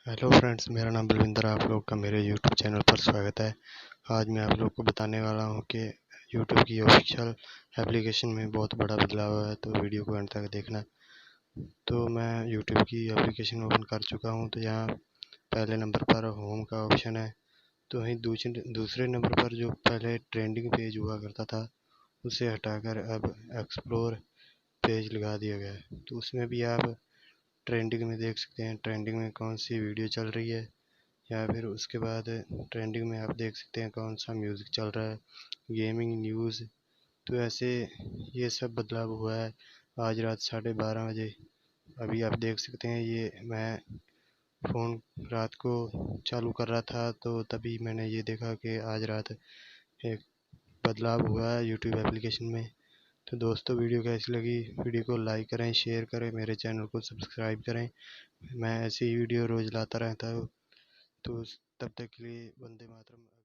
Hello friends, मेरा नाम बलविंदर, आप लोग का मेरे YouTube चैनल पर स्वागत है। आज मैं आप लोग को बताने वाला हूं कि YouTube की ऑफिशियल एप्लीकेशन में बहुत बड़ा बदलाव है, तो वीडियो को अंत तक देखना। तो मैं YouTube की एप्लीकेशन ओपन कर चुका हूं। तो यहाँ पहले नंबर पर होम का ऑप्शन है। तो वहीं दूसरे नंबर पर जो पहले ट्रेंडिंग पेज हुआ करता था, उसे हटाकर अब एक्सप्लोर पेज लगा दिया गया है। तो उसमें भी आप ट्रेंडिंग में देख सकते हैं ट्रेंडिंग में कौन सी वीडियो चल रही है, या फिर उसके बाद ट्रेंडिंग में आप देख सकते हैं कौन सा म्यूज़िक चल रहा है, गेमिंग, न्यूज़। तो ऐसे ये सब बदलाव हुआ है आज रात 12:30 बजे। अभी आप देख सकते हैं, ये मैं फ़ोन रात को चालू कर रहा था तो तभी मैंने ये देखा कि आज रात एक बदलाव हुआ है यूट्यूब एप्लीकेशन में। तो दोस्तों, वीडियो कैसी लगी? वीडियो को लाइक करें, शेयर करें, मेरे चैनल को सब्सक्राइब करें। मैं ऐसी ही वीडियो रोज़ लाता रहता हूँ। तो तब तक के लिए वंदे मातरम।